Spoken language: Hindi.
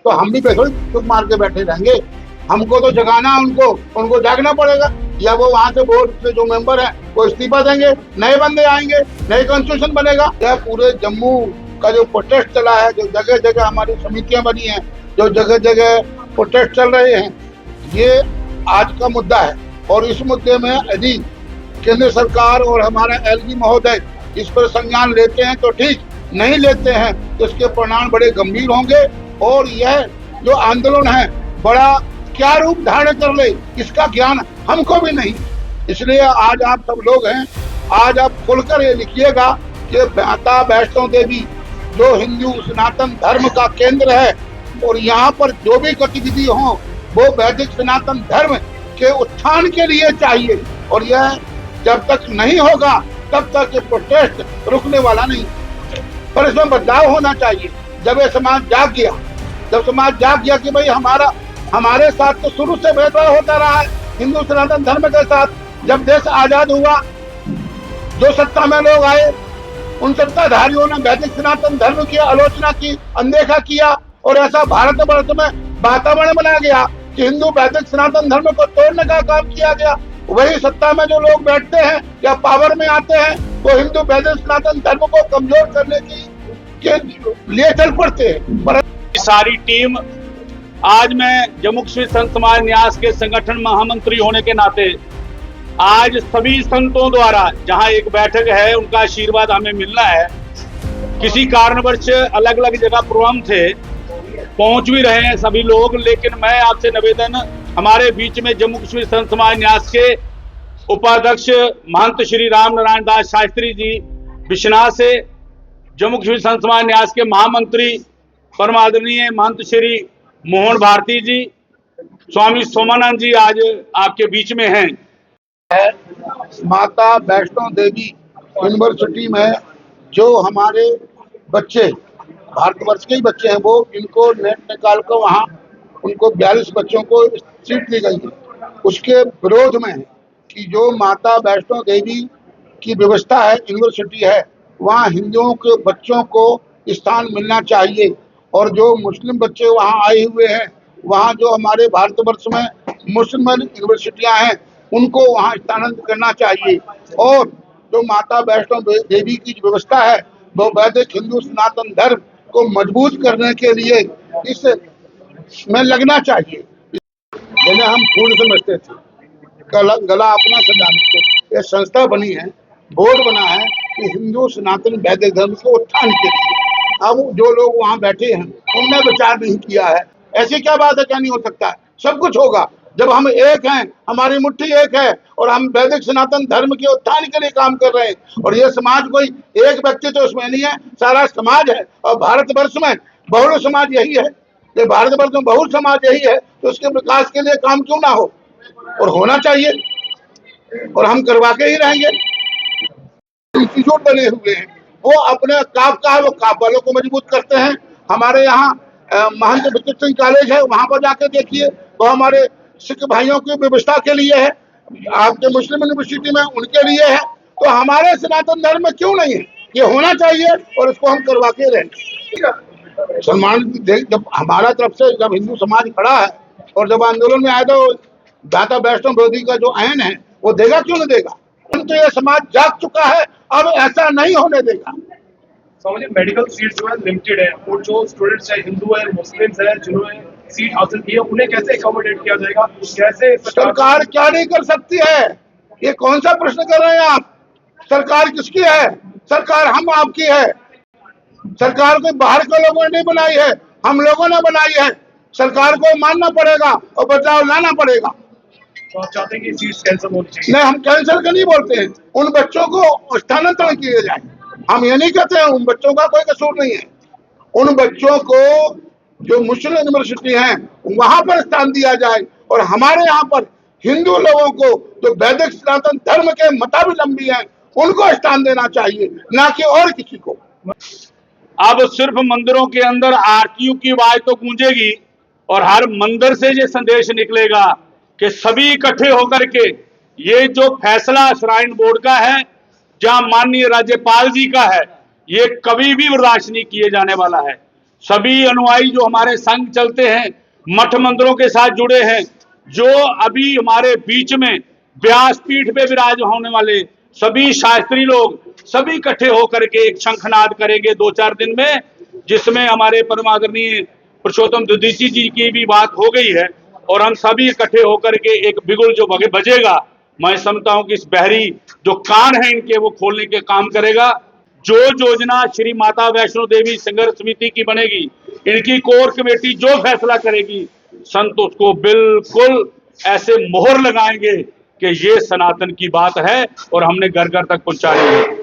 तो हम भी पैसे चुप मार के बैठे रहेंगे? हमको तो जगाना, उनको जागना पड़ेगा। या वो वहां से बोर्ड से जो मेंबर है वो इस्तीफा देंगे, नए बंदे आएंगे, नए कॉन्स्टिट्यूशन बनेगा। यह पूरे जम्मू का जो प्रोटेस्ट चला है, जो जगह जगह हमारी समितियां बनी हैं, जो जगह जगह प्रोटेस्ट चल रहे हैं, ये आज का मुद्दा है। और इस मुद्दे में यदि केंद्र सरकार और हमारा एलजी महोदय इस पर संज्ञान लेते हैं तो ठीक, नहीं लेते हैं तो इसके परिणाम बड़े गंभीर होंगे। और यह जो आंदोलन है बड़ा क्या रूप धारण कर ले, इसका ज्ञान हमको भी नहीं। इसलिए आज आप सब लोग हैं, आज आप खुलकर ये लिखिएगा कि माता वैष्णो देवी जो हिंदू सनातन धर्म का केंद्र है, और यहाँ पर जो भी गतिविधि हो वो वैदिक सनातन धर्म के उत्थान के लिए चाहिए। और यह जब तक नहीं होगा तब तक ये प्रोटेस्ट रुकने वाला नहीं। पर इसमें बदलाव होना चाहिए। जब ये समाज जाग गया, जब समाज जाग गया कि भाई हमारे साथ तो शुरू से भेदभाव होता रहा है हिंदू सनातन धर्म के साथ। जब देश आजाद हुआ, जो सत्ता में लोग आए, उन सत्ताधारियों ने वैदिक सनातन धर्म की आलोचना की, अनदेखा किया, और ऐसा भारतवर्ष में वातावरण बना गया कि हिंदू वैदिक सनातन धर्म को तोड़ने का काम किया गया। वही सत्ता में जो लोग बैठते हैं या पावर में आते हैं, वो हिंदू वैदिक सनातन धर्म को कमजोर करने के लिए चल पड़ते हैं। पर सारी टीम, आज मैं जम्मू कश्मीर संत समाज न्यास के संगठन महामंत्री होने के नाते आज सभी संतों द्वारा जहां एक बैठक है, उनका आशीर्वाद हमें मिलना है। किसी कारणवश अलग अलग जगह प्रोग्राम थे, पहुंच भी रहे हैं सभी लोग, लेकिन मैं आपसे निवेदन, हमारे बीच में जम्मू कश्मीर संत समाज न्यास के उपाध्यक्ष महंत श्री राम नारायण दास शास्त्री जी बिश्नाह से, जम्मू कश्मीर संत समाज न्यास के महामंत्री परम आदरणीय महंत श्री मोहन भारती जी, स्वामी सोमानंद जी आज आपके बीच में हैं। माता वैष्णो देवी यूनिवर्सिटी में जो हमारे बच्चे, भारतवर्ष के ही बच्चे हैं, वो इनको नेट निकाल कर वहाँ उनको 42 बच्चों को सीट दी गई है। उसके विरोध में है कि जो माता वैष्णो देवी की व्यवस्था है, यूनिवर्सिटी है, वहाँ हिंदुओं के बच्चों को स्थान मिलना चाहिए। और जो मुस्लिम बच्चे वहाँ आए हुए हैं, वहाँ जो हमारे भारतवर्ष में मुस्लिम यूनिवर्सिटियाँ हैं, उनको वहाँ स्थानांतरित करना चाहिए। और जो माता वैष्णो देवी की व्यवस्था है, वो वैदिक हिंदू सनातन धर्म को मजबूत करने के लिए इसमें लगना चाहिए। जिन्हें हम फूल समझते थे, गला अपना सजाने को ये संस्था बनी है, बोर्ड बना है कि हिंदू सनातन वैदिक धर्म के उत्थान के लिए। अब जो लोग वहाँ बैठे हैं उनने विचार नहीं किया है। ऐसी क्या बात है, क्या नहीं हो सकता है? सब कुछ होगा जब हम एक हैं, हमारी मुट्ठी एक है, और हम वैदिक सनातन धर्म के उत्थान के लिए काम कर रहे हैं। और ये समाज कोई एक व्यक्ति तो उसमें नहीं है, सारा समाज है। और भारतवर्ष में बहुल समाज यही है, ये भारतवर्ष में बहुल समाज यही है, तो उसके विकास के लिए काम क्यों ना हो, और होना चाहिए, और हम करवा के ही रहेंगे। इंस्टीट्यूट बने हुए हैं, वो अपने काफ वालों को मजबूत करते हैं। हमारे यहाँ महंत विचित्र सिंह कॉलेज है, वहां पर जाकर देखिए, वो हमारे सिख भाइयों की व्यवस्था के लिए है। आपके मुस्लिम यूनिवर्सिटी में उनके लिए है। तो हमारे सनातन धर्म में क्यों नहीं है? ये होना चाहिए, और इसको हम करवा के रहेंगे। सलमान, जब हमारा तरफ से जब हिंदू समाज खड़ा है, और जब आंदोलन में आया तो माता वैष्णो देवी का जो आयन है वो देगा, क्यों नहीं देगा? तो ये समाज जाग चुका है, अब ऐसा नहीं होने देगा। समझिए, मेडिकल सीट जो है लिमिटेड है, और जो स्टूडेंट्स है, हिंदू है, मुस्लिम्स है, जिन्होंने सीट हासिल की है, उन्हें कैसे अकोमोडेट किया जाएगा? कैसे सरकार क्या नहीं कर सकती है? ये कौन सा प्रश्न कर रहे हैं आप? सरकार किसकी है? सरकार हम आपकी है। सरकार कोई बाहर के लोगों ने नहीं बनाई है, हम लोगों ने बनाई है। सरकार को मानना पड़ेगा और बदलाव लाना पड़ेगा। तो आप चाहते हैं कि सीट्स कैंसिल होनी चाहिए? नहीं, हम कैंसिल का नहीं बोलते हैं, उन बच्चों को स्थानांतरण किए जाए। हम ये नहीं कहते हैं, उन बच्चों का कोई कसूर नहीं है। उन बच्चों को जो मुस्लिम यूनिवर्सिटी हैं वहां पर स्थान दिया जाए, और हमारे यहाँ पर हिंदू लोगों को जो वैदिक सनातन धर्म के मतावलंबी हैं उनको स्थान देना चाहिए, ना कि और किसी को। अब सिर्फ मंदिरों के अंदर आरतियों की आवाज तो गूंजेगी, और हर मंदिर से ये संदेश निकलेगा कि सभी इकट्ठे होकर के ये जो फैसला श्राइन बोर्ड का है, जहां माननीय राज्यपाल जी का है, ये कभी भी बर्दाश्त नहीं किए जाने वाला है। सभी अनुयायी जो हमारे संघ चलते हैं, मठ मंदिरों के साथ जुड़े हैं, जो अभी हमारे बीच में व्यासपीठ पे विराज होने वाले सभी शास्त्री लोग, सभी इकट्ठे होकर के एक शंखनाद करेंगे 2-4 दिन में, जिसमें हमारे परम आदरणीय पुरुषोत्तम दुधीची जी की भी बात हो गई है। और हम सभी इकट्ठे होकर के एक बिगुल जो बजेगा, मैं समझता हूं कि इस बहरी जो कान है इनके वो खोलने के काम करेगा। जो योजना श्री माता वैष्णो देवी संघर्ष समिति की बनेगी, इनकी कोर कमेटी जो फैसला करेगी, संत उसको बिल्कुल ऐसे मोहर लगाएंगे कि ये सनातन की बात है और हमने घर घर तक पहुंचानी है।